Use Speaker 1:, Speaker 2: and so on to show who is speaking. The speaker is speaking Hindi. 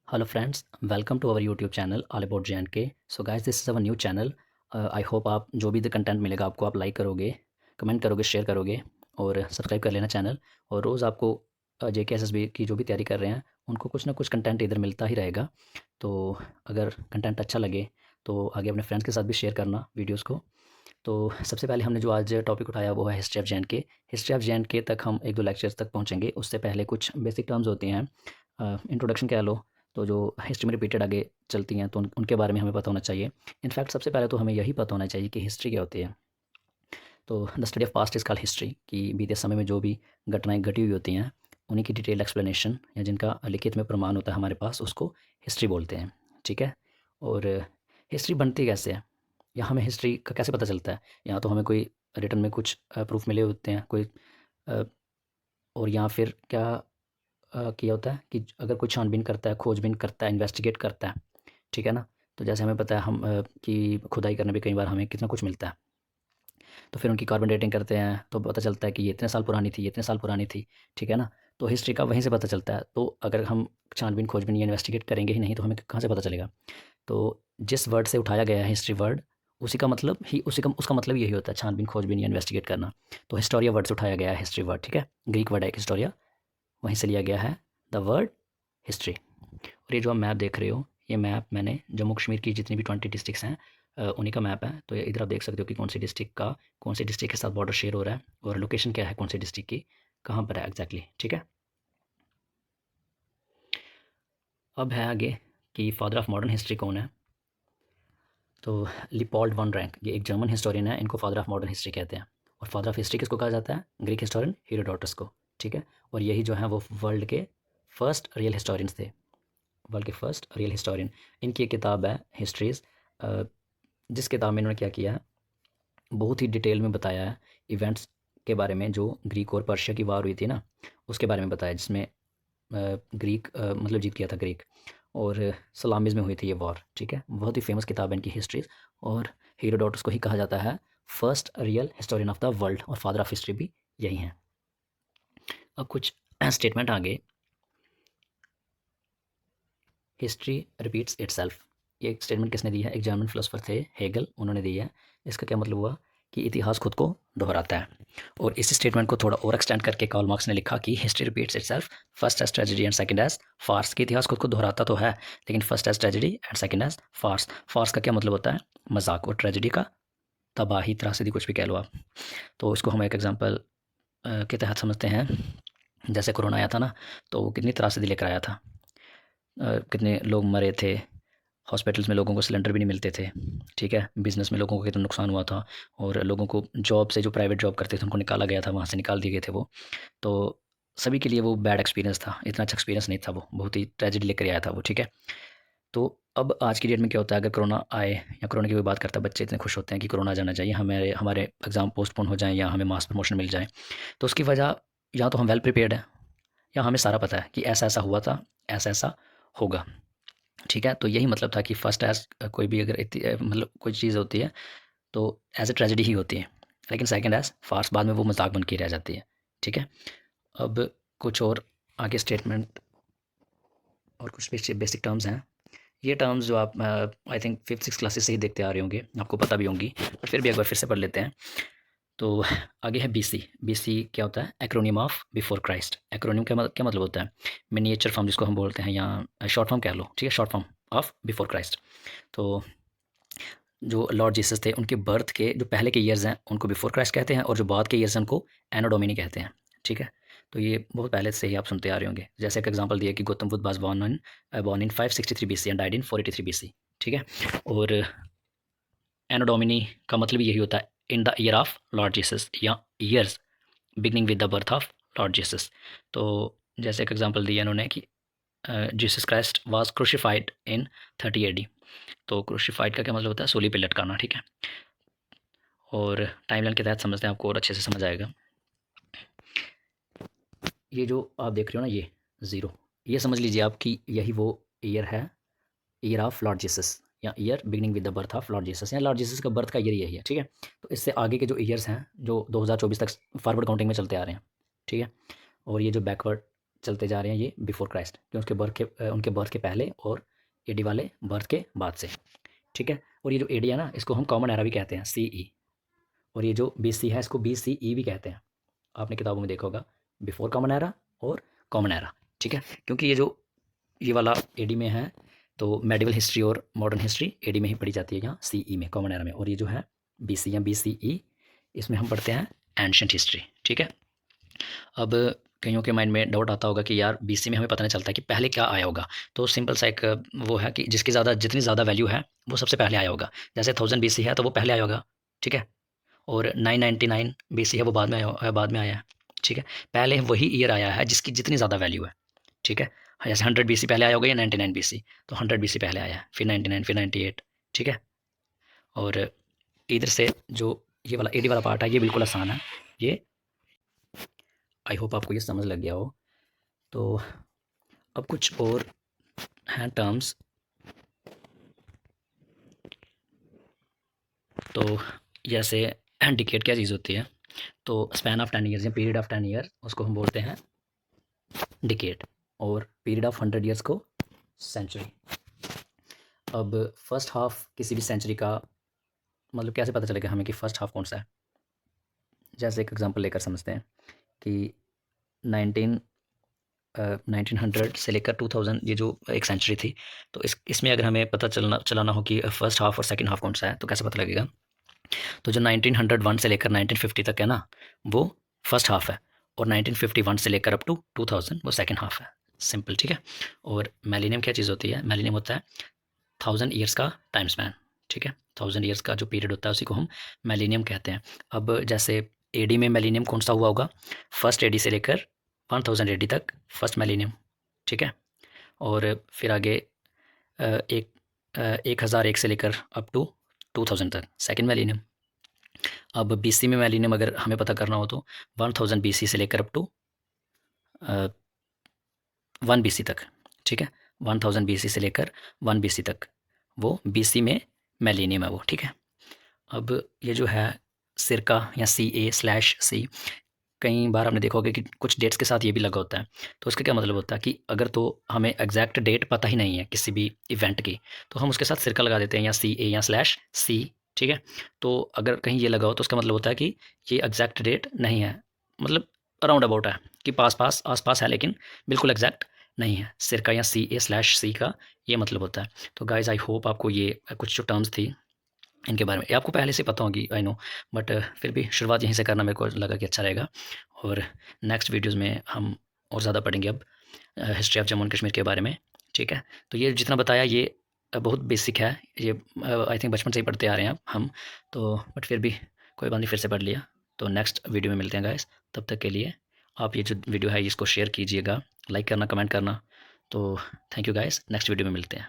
Speaker 1: Hello friends, welcome to our YouTube channel All About JNK. So guys, this is our new channel. I hope आप जो भी कंटेंट मिलेगा आपको आप लाइक करोगे, कमेंट करोगे, शेयर करोगे और सब्सक्राइब कर लेना चैनल। और रोज़ आपको जेके एसएसबी की जो भी तैयारी कर रहे हैं उनको कुछ ना कुछ कंटेंट इधर मिलता ही रहेगा। तो अगर कंटेंट अच्छा लगे तो आगे अपने फ्रेंड्स के साथ भी शेयर करना वीडियोज़ को। तो सबसे पहले हमने जो आज टॉपिक उठाया वो है history of JNK। History of JNK तक हम एक दो लेक्चर्स तक पहुँचेंगे। उससे पहले कुछ बेसिक टर्म्स होती हैं, इंट्रोडक्शन कह लो, तो जो हिस्ट्री में रिपीटेड आगे चलती हैं तो उनके बारे में हमें पता होना चाहिए। इनफैक्ट सबसे पहले तो हमें यही पता होना चाहिए कि हिस्ट्री क्या होती है। तो the study of past is called history, कि बीते समय में जो भी घटनाएं घटी हुई होती हैं उन्हीं की डिटेल एक्सप्लेनेशन या जिनका लिखित में प्रमाण होता है हमारे पास, उसको हिस्ट्री बोलते हैं। ठीक है। और हिस्ट्री बनती कैसे है या हमें हिस्ट्री का कैसे पता चलता है? या तो हमें कोई रिटन में कुछ प्रूफ मिले होते हैं कोई, अ, और या फिर क्या किया होता है कि अगर कोई छानबीन करता है, खोजबीन करता है, इन्वेस्टिगेट करता है, ठीक है ना? तो जैसे हमें पता है हम कि खुदाई करने में कई बार हमें कितना कुछ मिलता है। तो फिर उनकी कार्बन डेटिंग करते हैं तो पता चलता है कि ये इतने साल पुरानी थी, ये इतने साल पुरानी थी, ठीक है ना? तो हिस्ट्री का वहीं से पता चलता है। तो अगर हम छानबीन, खोजबीन या इन्वेस्टिगेट करेंगे ही नहीं तो हमें कहाँ से पता चलेगा? तो जिस वर्ड से उठाया गया है हिस्ट्री वर्ड, उसी का उसका मतलब यही होता है, छानबीन, खोजबीन या इन्वेस्टिगेट करना। तो हिस्टोरिया वर्ड से उठाया गया है हिस्ट्री वर्ड, ठीक है? ग्रीक वर्ड है एक हिस्टोरिया, वहीं से लिया गया है द वर्ड हिस्ट्री। और ये जो आप मैप देख रहे हो, ये मैप मैंने जम्मू कश्मीर की जितनी भी 20 डिस्ट्रिक्ट्स हैं उन्हीं का मैप है। तो ये इधर आप देख सकते हो कि कौन सी डिस्ट्रिक्ट के साथ बॉर्डर शेयर हो रहा है और लोकेशन क्या है कौन सी डिस्ट्रिक्ट की, कहाँ पर है एग्जैक्टली, ठीक है। अब है आगे कि फादर ऑफ मॉडर्न हिस्ट्री कौन है। तो लिपोल्ड वन रैंक, ये एक जर्मन हिस्टोरियन है, इनको फादर ऑफ मॉडर्न हिस्ट्री कहते हैं। और फादर ऑफ हिस्ट्री किसको कहा जाता है? ग्रीक हिस्टोरियन हेरोडोटस को, ठीक है। और यही जो है वो वर्ल्ड के फर्स्ट रियल हिस्टोरियंस थे, वर्ल्ड के फर्स्ट रियल हिस्टोरियन। इनकी एक किताब है हिस्ट्रीज, जिस किताब में इन्होंने क्या किया है, बहुत ही डिटेल में बताया है इवेंट्स के बारे में, जो ग्रीक और पर्शिया की वार हुई थी ना, उसके बारे में बताया, जिसमें ग्रीक मतलब जीत गया था ग्रीक, और सलामीज़ में हुई थी ये वॉर, ठीक है। बहुत ही फेमस किताब है इनकी हिस्ट्रीज। और हेरोडोटस को ही कहा जाता है first real historian of the world, और फादर ऑफ हिस्ट्री भी यही हैं। अब कुछ स्टेटमेंट आगे, हिस्ट्री रिपीट्स इटसेल्फ। ये एक स्टेटमेंट किसने दी है? एक जर्मन फिलोसफर थे हेगल, उन्होंने दी है। इसका क्या मतलब हुआ कि इतिहास खुद को दोहराता है। और इसी स्टेटमेंट को थोड़ा और एक्सटेंड करके कार्ल मार्क्स ने लिखा कि history repeats itself, first as tragedy and second as farce. कि इतिहास खुद को दोहराता तो है लेकिन first as tragedy and second as farce. Farce का क्या मतलब होता है? मजाक। और ट्रेजेडी का तबाही, त्रासदी, कुछ भी कह लो आप। तो इसको हम एक एग्जाम्पल के तहत समझते हैं। जैसे कोरोना आया था ना, तो वो कितनी त्रासदी लेकर आया था। कितने लोग मरे थे, हॉस्पिटल्स में लोगों को सिलेंडर भी नहीं मिलते थे, ठीक है। बिज़नेस में लोगों को कितना नुकसान हुआ था, और लोगों को जॉब से, जो प्राइवेट जॉब करते थे, उनको निकाला गया था, वहाँ से निकाल दिए गए थे वो। तो सभी के लिए वो बैड एक्सपीरियंस था, इतना अच्छा एक्सपीरियंस नहीं था वो, बहुत ही ट्रेजेडी लेकर आया था वो, ठीक है। तो अब आज की डेट में क्या होता है, अगर कोरोना आए या कोरोना की कोई बात करता है, बच्चे इतने खुश होते हैं कि कोरोना आ जाना चाहिए, हमारे हमारे एग्ज़ाम पोस्टपोन हो जाएँ या हमें मास प्रमोशन मिल जाए। तो उसकी वजह, या तो हम वेल प्रिपेयर्ड हैं या हमें सारा पता है कि ऐसा-ऐसा हुआ था, ऐसा-ऐसा होगा। ठीक है, तो यही मतलब था कि फर्स्ट एज़ कोई भी अगर मतलब कोई चीज़ होती है तो एज़ अ ट्रेजेडी ही होती है, लेकिन सेकंड एज़ फार्स बाद में वो मज़ाक बन के रह जाती है, ठीक है। अब कुछ और आगे स्टेटमेंट और कुछ बेसिक बेसिक टर्म्स हैं। ये टर्म्स जो आप आई थिंक 5th-6th क्लासेस से ही देखते आ रहे होंगे, आपको पता भी होंगी, बट फिर भी एक बार फिर से पढ़ लेते हैं। तो आगे है बीसी। बीसी क्या होता है? Acronym of before Christ. Acronym क्या मतलब होता है? मिनिएचर फॉर्म जिसको हम बोलते हैं, या शॉर्ट फॉर्म कह लो, ठीक है, short form of before Christ. तो जो लॉर्ड जीसस थे उनके बर्थ के जो पहले के ईयर्स हैं उनको बिफोर क्राइस्ट कहते हैं, और जो बाद के ईयर्स हैं उनको एनो डोमिनी कहते हैं, ठीक है। तो ये बहुत पहले से ही आप सुनते आ रहे होंगे। जैसे एक एग्जांपल दिया कि Gautam Buddha was born in 563 BC and died in 483 BC, ठीक है। और एनो डोमिनी का मतलब यही होता है in the year of lord Jesus, या years beginning with the birth of lord Jesus. तो जैसे एक एग्जांपल दिया इन्होंने कि Jesus Christ was crucified in 30 AD. तो क्रूसिफाइड का क्या मतलब होता है? सूली पे लटकाना, ठीक है। और टाइमलाइन के तहत समझते हैं, आपको और अच्छे से समझ आएगा। ये जो आप देख रहे हो ना, ये ज़ीरो, ये समझ लीजिए आप कि यही वो ईयर है, ईयर ऑफ लॉर्ड जीसस, या year beginning with the birth of lord Jesus, या लॉर्ड जीसस का बर्थ का ईयर यही है, ठीक है। तो इससे आगे के जो ईयर्स हैं, जो 2024 तक फॉरवर्ड काउंटिंग में चलते आ रहे हैं, ठीक है। और ये जो बैकवर्ड चलते जा रहे हैं ये बिफोर क्राइस्ट, क्योंकि उनके बर्थ के पहले और एडी वाले बर्थ के बाद से, ठीक है। और ये जो एडी है ना, इसको हम कॉमन एरा भी कहते हैं, CE। और ये जो BC है, इसको BCE भी कहते हैं। आपने किताबों में देखा होगा, बिफोर कॉमन एरा और कॉमन एरा, ठीक है। क्योंकि ये वाला एडी में है, तो मेडिवल हिस्ट्री और मॉडर्न हिस्ट्री एडी में ही पढ़ी जाती है, यहाँ CE में, कॉमन एरा में। और ये जो है BC या BCE, इसमें हम पढ़ते हैं एंशिएंट हिस्ट्री, ठीक है। अब कईयों के माइंड में डाउट आता होगा कि यार BC में हमें पता नहीं चलता कि पहले क्या आया होगा। तो सिंपल सा एक वो है कि जितनी ज़्यादा वैल्यू है वो सबसे पहले आया होगा। जैसे 1000 BC है तो वो पहले आया होगा, ठीक है। और 999 BC है वो बाद में आया है, ठीक है। पहले वही ईयर आया है जिसकी जितनी ज़्यादा वैल्यू है, ठीक है। जैसे 100 BC पहले आया होगा या 99 BC, तो 100 BC पहले आया है, फिर 99, फिर 98, ठीक है। और इधर से जो ये वाला एडी वाला पार्ट है, ये बिल्कुल आसान है। ये आई होप आपको ये समझ लग गया हो। तो अब कुछ और हैं टर्म्स। तो जैसे डिकेड क्या चीज़ होती है, तो स्पैन ऑफ 10 ईयर्स या पीरियड ऑफ 10 ईयर, उसको हम बोलते हैं डिकेड। और पीरियड ऑफ 100 ईयर्स को सेंचुरी। अब फर्स्ट हाफ किसी भी सेंचुरी का मतलब कैसे पता चलेगा हमें कि फ़र्स्ट हाफ कौन सा है। जैसे एक एग्जांपल लेकर समझते हैं कि 1900 से लेकर 2000 ये जो एक सेंचुरी थी, तो इसमें अगर हमें पता चलाना हो कि फर्स्ट हाफ और सेकंड हाफ कौन सा है, तो कैसे पता लगेगा। तो जो 1901 से लेकर 1950 तक है ना, वो फर्स्ट हाफ है। और 1951 से लेकर अप टू 2000 वो सेकंड हाफ है। सिंपल, ठीक है। और मिलेनियम क्या चीज़ होती है, मिलेनियम होता है 1000 ईयर्स का टाइम स्पैन, ठीक है। 1000 ईयर्स का जो पीरियड होता है उसी को हम मिलेनियम कहते हैं। अब जैसे एडी में मिलेनियम कौन सा हुआ होगा, फर्स्ट एडी से लेकर 1000 एडी तक फर्स्ट मिलेनियम, ठीक है। और फिर आगे 1001 से लेकर अप टू 2000 तक सेकंड मिलेनियम। अब BC में मिलेनियम अगर हमें पता करना हो तो 1000 BC से लेकर अप टू 1 BC तक, ठीक है। 1000 BC से लेकर 1 BC तक वो BC में मिलेनियम है वो, ठीक है। अब ये जो है सिरका या CA/C, कई बार आपने देखा होगा कि कुछ डेट्स के साथ ये भी लगा होता है। तो उसका क्या मतलब होता है कि अगर तो हमें एग्जैक्ट डेट पता ही नहीं है किसी भी इवेंट की, तो हम उसके साथ सिरका लगा देते हैं, या CA या /C, ठीक है। तो अगर कहीं ये लगा हो तो उसका मतलब होता है कि ये एग्जैक्ट डेट नहीं है, मतलब अराउंड अबाउट है, कि आस पास है, लेकिन बिल्कुल एग्जैक्ट नहीं है। सिरका या CA/C का ये मतलब होता है। तो गाइज आई होप आपको ये कुछ जो टर्म्स थी इनके बारे में, ये आपको पहले से पता होगी, आई नो, बट फिर भी शुरुआत यहीं से करना मेरे को लगा कि अच्छा रहेगा। और नेक्स्ट वीडियोज़ में हम और ज़्यादा पढ़ेंगे अब history of Jammu and Kashmir के बारे में, ठीक है। तो ये जितना बताया ये बहुत बेसिक है, ये आई थिंक बचपन से ही पढ़ते आ रहे हैं हम तो, बट फिर भी कोई बात नहीं, फिर से पढ़ लिया। तो नेक्स्ट वीडियो में मिलते हैं गाइस, तब तक के लिए आप ये जो वीडियो है इसको शेयर कीजिएगा, लाइक करना, कमेंट करना। तो thank you guys, next video में मिलते हैं।